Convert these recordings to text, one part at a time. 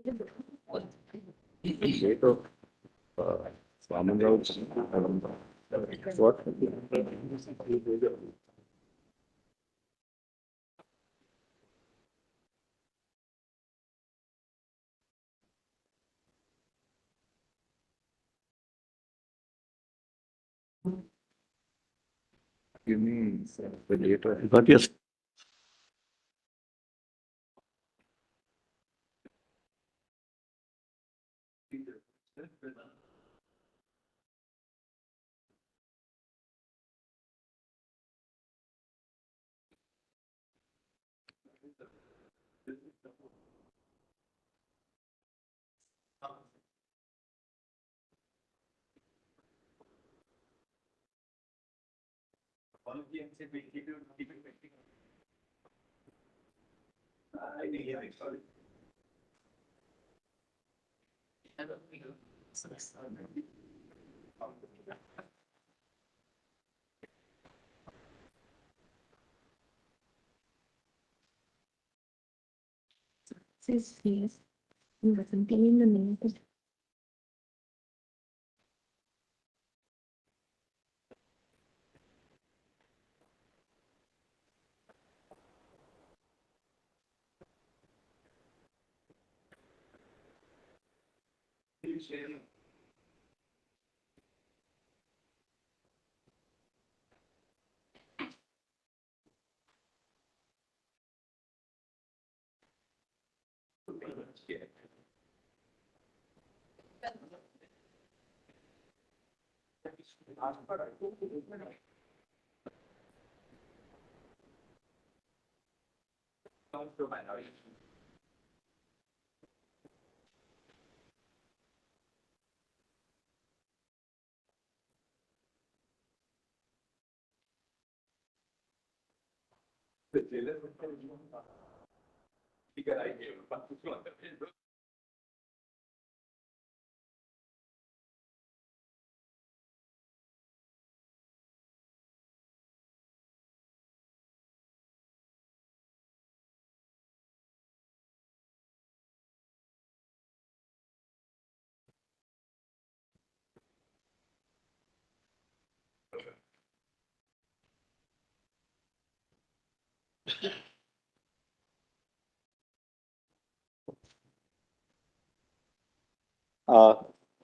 Date of Swamin Rao's, what? Give me the date of. But yes, Says yes. You wasn't in the name.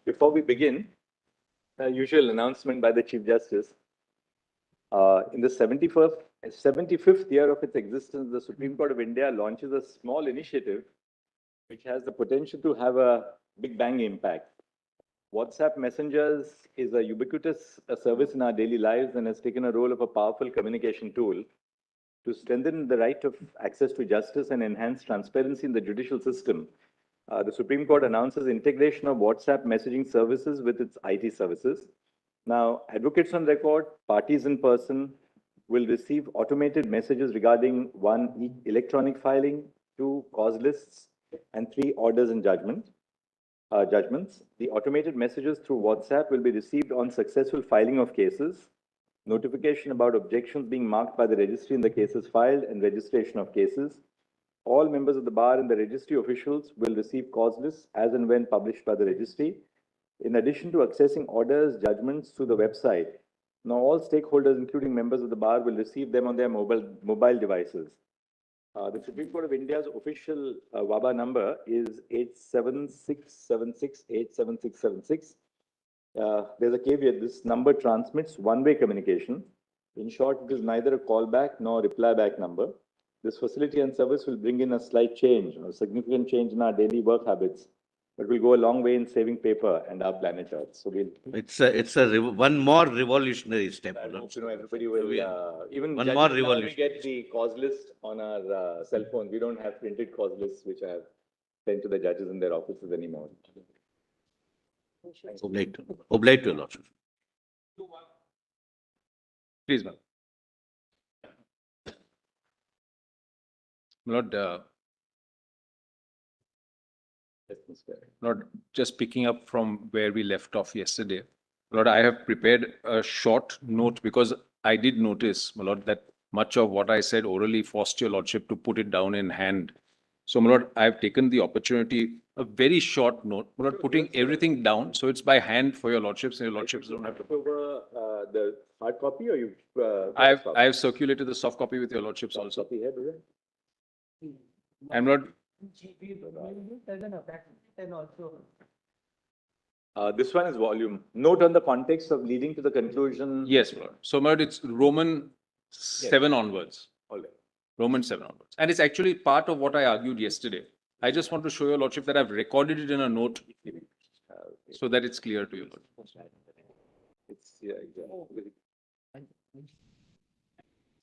Before we begin, a usual announcement by the Chief Justice. In the 75th year of its existence, the Supreme Court of India launches a small initiative which has the potential to have a big bang impact. WhatsApp messengers is a ubiquitous service in our daily lives and has taken a role of a powerful communication tool to strengthen the right of access to justice and enhance transparency in the judicial system. The Supreme Court announces integration of WhatsApp messaging services with its IT services. Now, advocates on record, parties in person will receive automated messages regarding 1, electronic filing, 2, cause lists, and 3, orders and judgments. The automated messages through WhatsApp will be received on successful filing of cases, notification about objections being marked by the registry in the cases filed, and registration of cases. All members of the bar and the registry officials will receive cause lists as and when published by the registry. In addition to accessing orders, judgments through the website, now all stakeholders, including members of the bar, will receive them on their mobile devices. The Supreme Court of India's official WABA number is 87676 there's a caveat. This number transmits one-way communication. In short, it is neither a callback nor reply back number. This facility and service will bring in a slight change, a significant change in our daily work habits, but will go a long way in saving paper and our planet Earth. So it's one more revolutionary step. I hope, everybody will even one more we revolution. get the cause list on our cell phone. We don't have printed cause lists which I have sent to the judges in their offices anymore. Oblate to your lordship. Please, ma'am. Lord, just picking up from where we left off yesterday, Lord, I have prepared a short note because I did notice, my Lord, that much of what I said orally forced your Lordship to put it down in hand So, my lord, I've taken the opportunity, a very short note, my lord, putting everything down. So it's by hand for your lordships, and your lordships don't have to. Over the hard copy, or you? I have circulated the soft copy with your lordships also. Copy here, do that? And my lord, This one is volume. Note on the context of leading to the conclusion. yes, my lord. So, my lord, it's Roman 7 onwards. All right. Roman 7 onwards. And it's actually part of what I argued yesterday. I just want to show your lordship that I've recorded it in a note so that it's clear to you, lord. It's, yeah, exactly.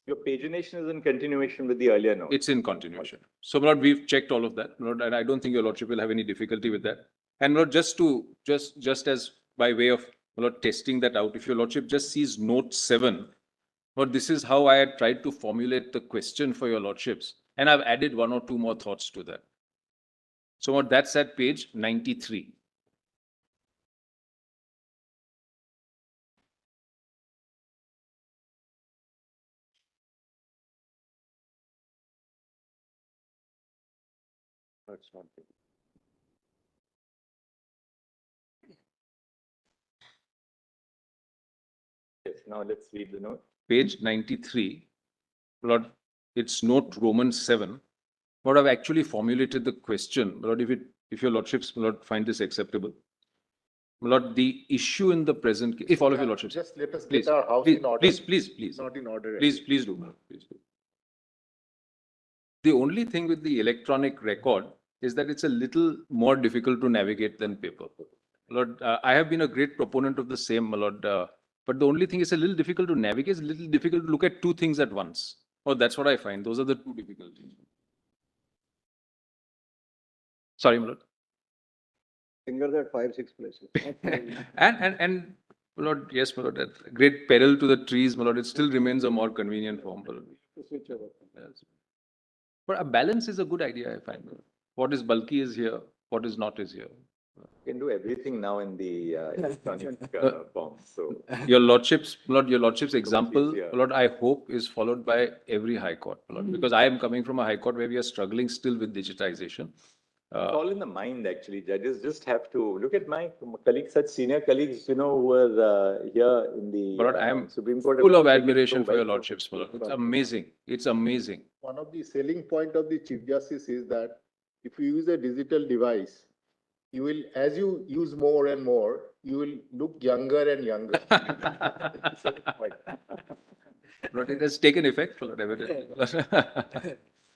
Your pagination is in continuation with the earlier note. It's in continuation. So, my lord, we've checked all of that, my lord, and I don't think your lordship will have any difficulty with that. And my lord, just as by way of, my lord, testing that out, if your lordship just sees note 7, but this is how I had tried to formulate the question for your lordships. And I've added 1 or 2 more thoughts to that. So what that's at page 93. That's one thing. Yes, now let's read the note. Page 93, Lord, it's note Roman 7. Lord, I've actually formulated the question. Lord, if your lordships, Lord, find this acceptable. Lord, the issue in the present case, if all of your lordships. Just let us Please, get our house please, in order. please. Not in order. Please do, Lord, please do. The only thing with the electronic record is that it's a little more difficult to navigate than paper. Lord, I have been a great proponent of the same, my lord. But the only thing is a little difficult to navigate, it's a little difficult to look at 2 things at once. Oh, that's what I find. Those are the 2 difficulties. Sorry, my lord. Finger that 5-6 places. And my lord, yes, my lord, at great peril to the trees, my lord, it still remains a more convenient form, my lord. Yes. But a balance is a good idea, I find. What is bulky is here, what is not is here. You can do everything now in the electronic form. So Your lordships, Lord, your lordship's example, easier. Lord, I hope is followed by every high court, Lord, because I am coming from a high court where we are struggling still with digitization. it's all in the mind, actually. Judges just have to look at my colleagues, such senior colleagues, who were here in the Lord, I am Supreme Court. full of admiration for your lordships, Lord. It's amazing. It's amazing. One of the selling point of the Chief Justice is that if you use a digital device, you will, as you use more and more, you will look younger and younger. Lord, it has taken effect, Lord, evidently.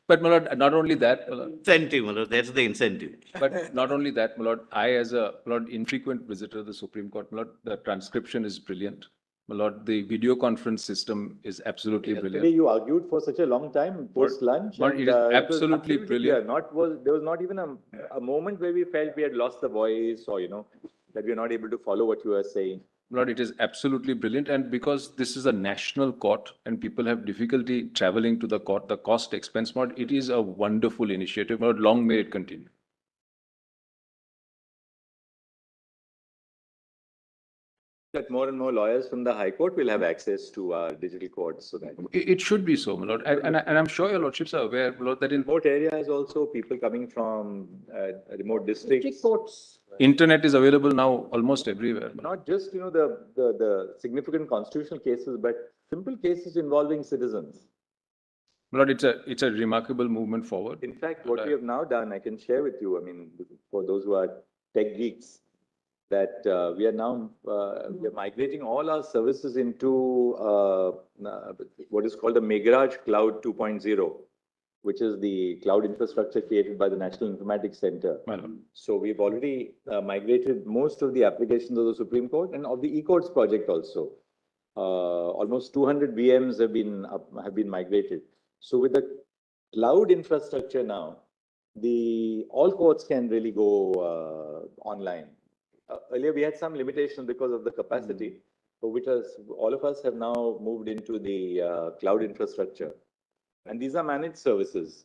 But, my Lord, not only that, my Lord, Incentive, my lord, that's the incentive. but not only that, my Lord, I, as a Lord, infrequent visitor to the Supreme Court, my Lord, the transcription is brilliant. My Lord, the video conference system is absolutely Yesterday brilliant. you argued for such a long time post lunch. Lord, it is absolutely brilliant. There was not even a moment where we felt we had lost the voice, or that we are not able to follow what you were saying. Lord, it is absolutely brilliant. And because this is a national court and people have difficulty traveling to the court, the cost expense, Lord, it is a wonderful initiative. Lord, long may it continue. That more and more lawyers from the High Court will have access to our digital courts, so that It should be so, my Lord. And I'm sure your lordships are aware, my Lord, that in remote areas also people coming from remote districts. Courts. internet is available now almost everywhere. my Lord. Not just the significant constitutional cases, but simple cases involving citizens. My Lord, it's a remarkable movement forward. In fact, what we have now done, I can share with you. I mean, for those who are tech geeks, that we are now we are migrating all our services into what is called the Megaraj Cloud 2.0, which is the cloud infrastructure created by the National Informatics Center. My Lord. So we've already migrated most of the applications of the Supreme Court and of the e-courts project also. Almost 200 VMs have been migrated. So with the cloud infrastructure now, all courts can really go online. Earlier we had some limitations because of the capacity, but all of us have now moved into the cloud infrastructure. And these are managed services.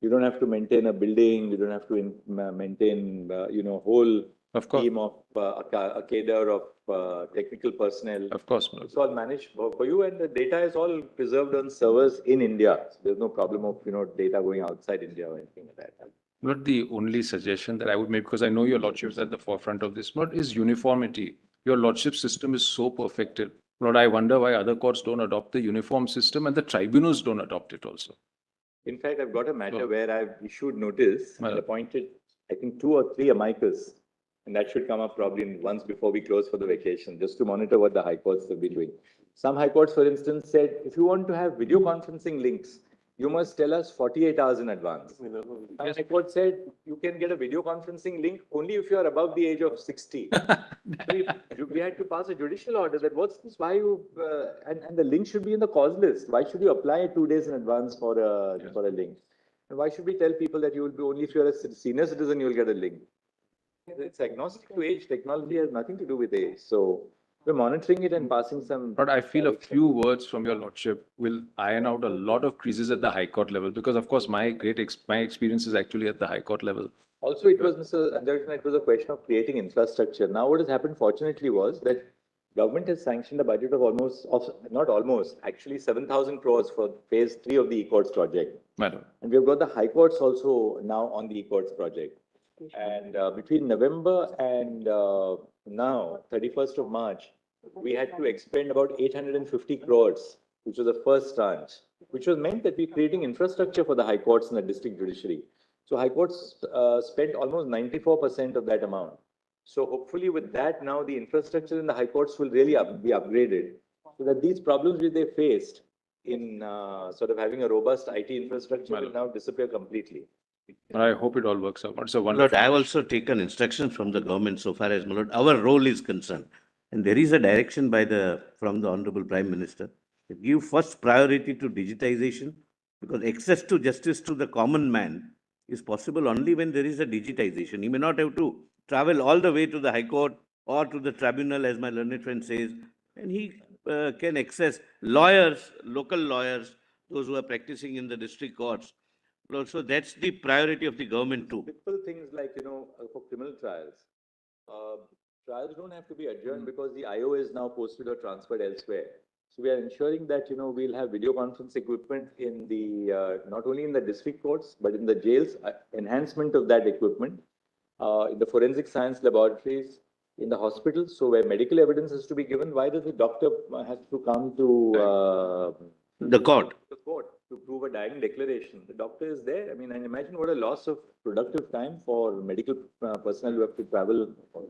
You don't have to maintain a building. You don't have to maintain, whole Of course, team of a cadre of technical personnel. of course, my lord. It's all managed for you, and the data is all preserved on servers in India. So there's no problem of data going outside India or anything like that. Not the only suggestion that I would make, because I know your lordship is at the forefront of this, not is uniformity. Your lordship system is so perfected. Lord, I wonder why other courts don't adopt the uniform system and the tribunals don't adopt it also. In fact, I've got a matter Sure. where I've issued notice Well. and appointed, I think, 2 or 3 amicus. And that should come up probably once before we close for the vacation, just to monitor what the high courts will be doing. Some high courts, for instance, said, if you want to have video conferencing links, you must tell us 48 hours in advance. Some high court said, you can get a video conferencing link only if you are above the age of 60. So we had to pass a judicial order that what's this, why you, and the link should be in the cause list. Why should you apply 2 days in advance for a link? And why should we tell people that you will be only if you're a senior citizen, you will get a link? It's agnostic to age. Technology has nothing to do with age. So we're monitoring it and passing some. But I feel a few words from your lordship will iron out a lot of creases at the high court level, because of course my experience is actually at the high court level. Also, it was, Mr. Chandrachud, it was a question of creating infrastructure. Now, what has happened, fortunately, was that government has sanctioned a budget of not almost, actually 7,000 crores for phase 3 of the e-courts project. Madam. And we've got the high courts also now on the e-courts project. And between November and now, 31st of March, we had to expend about 850 crores, which was the first tranche, which was meant that we're creating infrastructure for the high courts and the district judiciary. So high courts spent almost 94% of that amount. So hopefully with that, now the infrastructure in the high courts will really be upgraded so that these problems which they faced in sort of having a robust IT infrastructure will now disappear completely. I hope it all works out. It's a Lord, wonderful. I have also taken instructions from the government so far as, my lord, our role is concerned. And there is a direction from the Honorable Prime Minister to give first priority to digitization, because access to justice to the common man is possible only when there is a digitization. He may not have to travel all the way to the High Court or to the tribunal, as my learned friend says, and he can access lawyers, local lawyers, those who are practicing in the district courts. So that's the priority of the government too. Simple things like, for criminal trials, trials don't have to be adjourned because the IO is now posted or transferred elsewhere. So we are ensuring that, we'll have video conference equipment in the, not only in the district courts, but in the jails, enhancement of that equipment, in the forensic science laboratories, in the hospitals. So where medical evidence has to be given, why does the doctor have to come to The court. the court to prove a dying declaration? The doctor is there. I mean, and imagine what a loss of productive time for medical personnel who have to travel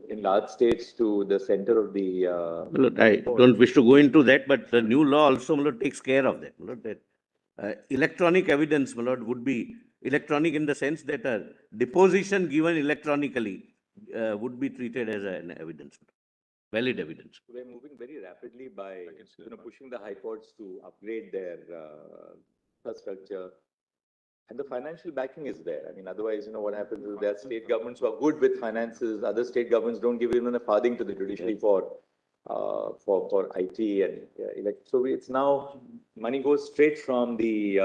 in large states to the center of the. Lord, I don't wish to go into that, but the new law also, my lord, takes care of that. My lord, that electronic evidence, my lord, would be electronic in the sense that a deposition given electronically would be treated as an evidence, valid evidence. We're moving very rapidly by pushing the high courts to upgrade their infrastructure. And the financial backing is there. I mean, otherwise, what happens is there are state governments who are good with finances. Other state governments don't give even a farthing to the judiciary for IT and so it's now money goes straight from the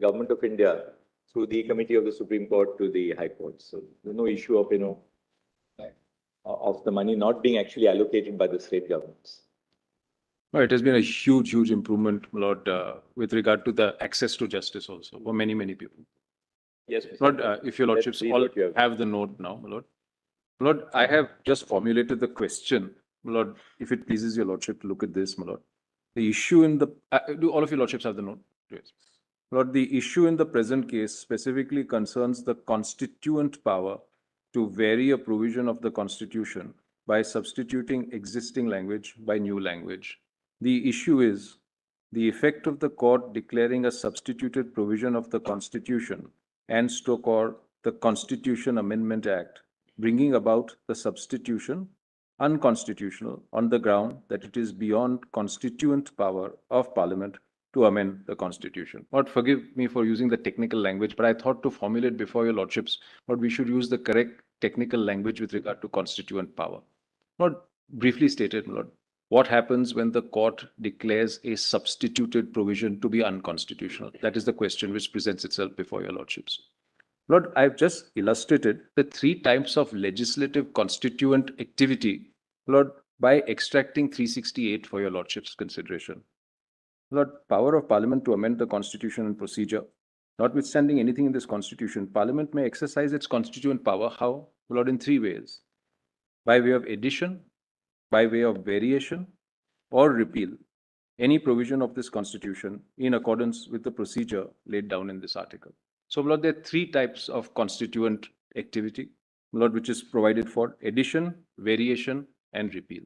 government of India through the committee of the Supreme Court to the High Court. So there's no issue of of the money not being actually allocated by the state governments. No, it has been a huge, huge improvement, my lord, with regard to the access to justice also for many, many people. Yes, Lord, if your Let's lordships see all what you have. have the note now, my lord. My lord, I have just formulated the question, my lord, if it pleases your lordship to look at this, my lord. The issue in the, do all of your lordships have the note? Yes. My lord, the issue in the present case specifically concerns the constituent power to vary a provision of the Constitution by substituting existing language by new language. The issue is the effect of the court declaring a substituted provision of the Constitution and or the Constitution Amendment Act, bringing about the substitution unconstitutional on the ground that it is beyond constituent power of Parliament to amend the Constitution. Lord, forgive me for using the technical language, but I thought to formulate before your lordships, Lord, we should use the correct technical language with regard to constituent power. Lord, briefly stated, Lord, what happens when the court declares a substituted provision to be unconstitutional? That is the question which presents itself before your lordships. Lord, I've just illustrated the three types of legislative constituent activity, Lord, by extracting 368 for your Lordship's consideration. Lord, power of Parliament to amend the Constitution and procedure. Notwithstanding anything in this Constitution, Parliament may exercise its constituent power. How? Lord, in three ways. By way of addition, by way of variation, or repeal any provision of this Constitution in accordance with the procedure laid down in this article. So, Lord, there are three types of constituent activity, Lord, which is provided for addition, variation, and repeal.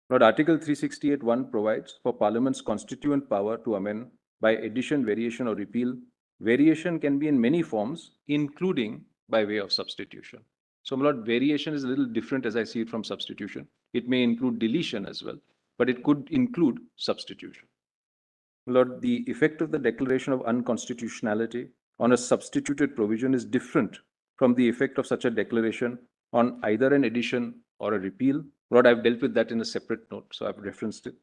Lord, Article 368(1) provides for Parliament's constituent power to amend by addition, variation, or repeal. Variation can be in many forms, including by way of substitution. So, Lord, variation is a little different as I see it from substitution. It may include deletion as well, but it could include substitution. Lord, the effect of the declaration of unconstitutionality on a substituted provision is different from the effect of such a declaration on either an addition or a repeal. Lord, I've dealt with that in a separate note, so I've referenced it.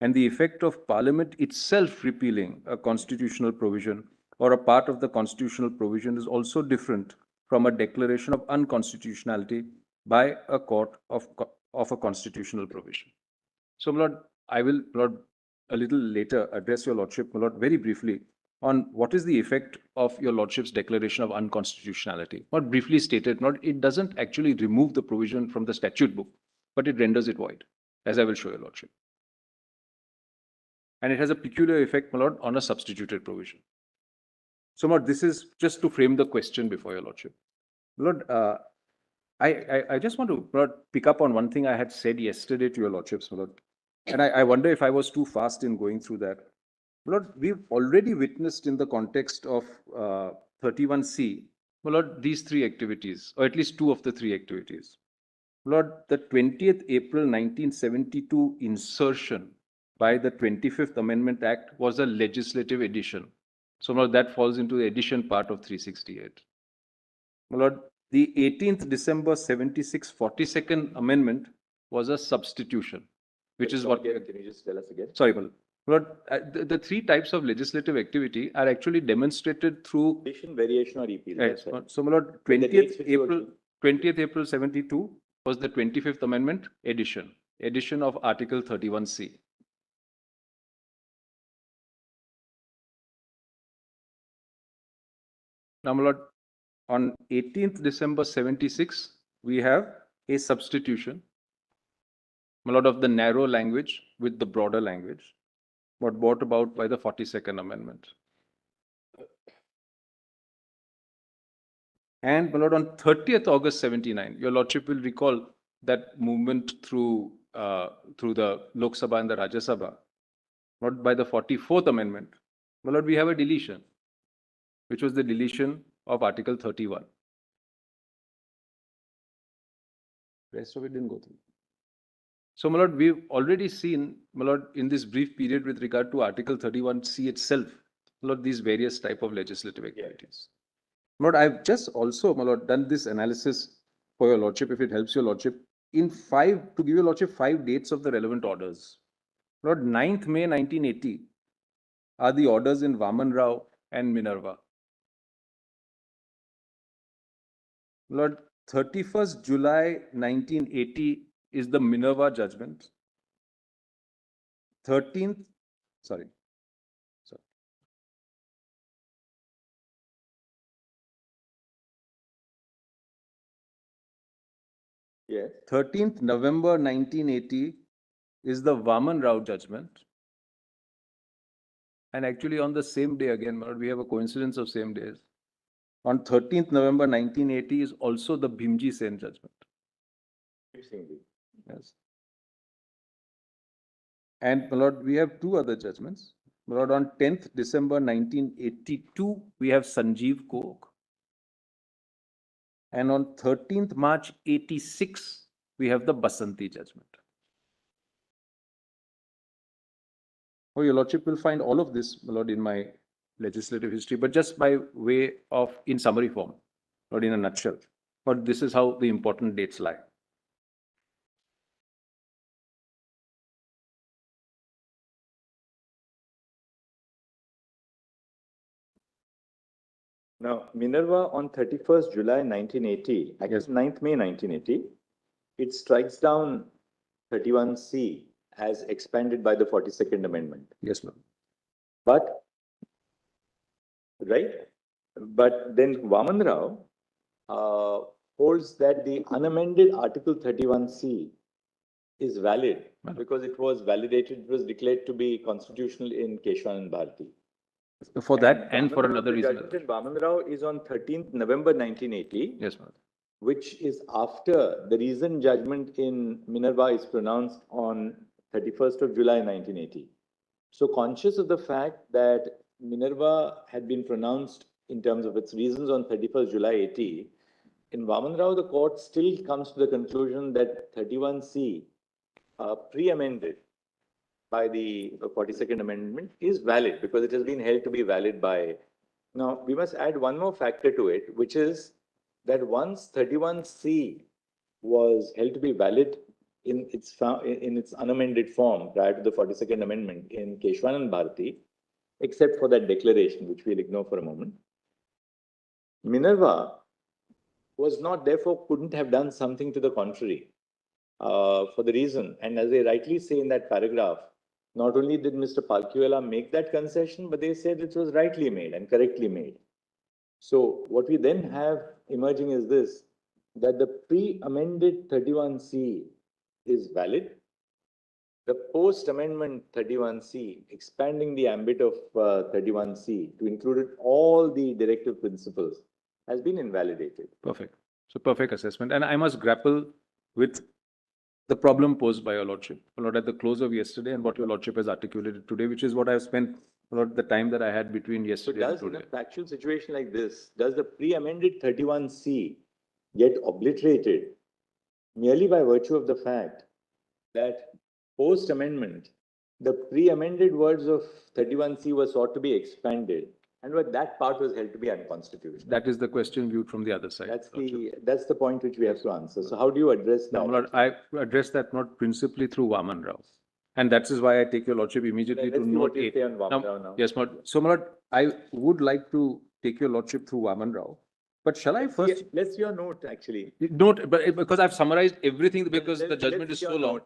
And the effect of Parliament itself repealing a constitutional provision or a part of the constitutional provision is also different from a declaration of unconstitutionality by a court of a constitutional provision. So, Lord, I will, Lord, a little later address your Lordship, Lord, very briefly on what is the effect of your Lordship's declaration of unconstitutionality. Not briefly stated, not it doesn't actually remove the provision from the statute book, but it renders it void, as I will show your Lordship. And it has a peculiar effect, my Lord, on a substituted provision. So, Lord, this is just to frame the question before your Lordship. Lord, I just want to, Lord, pick up on one thing I had said yesterday to your Lordships, my Lord. And I wonder if I was too fast in going through that. Lord, we've already witnessed in the context of 31C, my Lord, these three activities, or at least two of the three activities. Lord, the 20th April 1972 insertion by the 25th Amendment Act was a legislative addition. So, Lord, that falls into the addition part of 368. My Lord, the 18th December 76 42nd Amendment was a substitution, which is what. Can you just tell us again? Sorry, my Lord. The three types of legislative activity are actually demonstrated through. Addition, variation, or repeal. Right. That's right. So, my Lord, But the dates which you were 20th April 72 was the 25th Amendment addition of Article 31C. Now, my Lord, on 18th December 76, we have a substitution, my Lord, of the narrow language with the broader language, what brought about by the 42nd Amendment. And, my Lord, on 30th August 79, your Lordship will recall that movement through the Lok Sabha and the Rajya Sabha, not by the 44th Amendment. My Lord, we have a deletion, which was the deletion of Article 31. Rest of it didn't go through. So, my Lord, we've already seen, my Lord, in this brief period with regard to Article 31C itself, my Lord, these various type of legislative activities. My Lord, I've just also, my Lord, done this analysis for your Lordship, if it helps your Lordship, to give your Lordship 5 dates of the relevant orders. My Lord, 9th May 1980 are the orders in Vaman Rao and Minerva. My Lord, 31st July 1980 is the Minerva judgment. 13th, sorry. Yes. 13th November 1980 is the Vaman Rao judgment. And actually on the same day again, we have a coincidence of same days. On 13th November 1980 is also the Bhimji Sen judgment. Yes. And, my Lord, we have two other judgments. My Lord, on 10th December 1982, we have Sanjeev Kok. And on 13th March 86, we have the Basanti judgment. Oh, your Lordship will find all of this, my Lord, in my legislative history, but just by way of, in summary form, not in a nutshell. But this is how the important dates lie. Now, Minerva on 31st July 1980, actually 9th May 1980, it strikes down 31C as expanded by the 42nd Amendment. Yes, Lord. But, right? But then Vaman Rao holds that the unamended Article 31C is valid because it was validated, it was declared to be constitutional in Keshwanand Bharati. For that and for Vaman Rao, another the reason. judgment in Vaman Rao is on 13th November 1980. Yes, Lord. Which is after the recent judgment in Minerva is pronounced on 31st of July 1980. So conscious of the fact that Minerva had been pronounced in terms of its reasons on 31st July 80, in Vaman Rao, the court still comes to the conclusion that 31C, pre-amended by the 42nd Amendment, is valid because it has been held to be valid by. Now, we must add one more factor to it, which is that once 31C was held to be valid in its unamended form prior to the 42nd Amendment in Keshwanand Bharati, except for that declaration, which we'll ignore for a moment, Minerva was not, therefore, couldn't have done something to the contrary for the reason, and as they rightly say in that paragraph, not only did Mr. Palkhiwala make that concession, but they said it was rightly made and correctly made. So what we then have emerging is this, that the pre-amended 31C is valid. The post-amendment 31C, expanding the ambit of 31C to include all the directive principles, has been invalidated. Perfect. So perfect assessment. And I must grapple with the problem posed by your lordship, Lord, at the close of yesterday and what your lordship has articulated today, which is what I've spent Lord, the time that I had between So yesterday and does, in today. a factual situation like this, does the pre-amended 31C get obliterated merely by virtue of the fact that post-amendment, the pre-amended words of 31C were sought to be expanded, and where that part was held to be unconstitutional? That is the question viewed from the other side. That's the point which we have to answer. So how do you address No, that? Lord, I address that not principally through Vaman Rao. And that is why I take your lordship immediately Let's to see note what you 8. say on Vaman Rao now. Yes, Lord. So, my Lord, I would like to take your lordship through Vaman Rao. But shall I first Let's your note actually. note, but because I've summarized everything because the judgment is so long.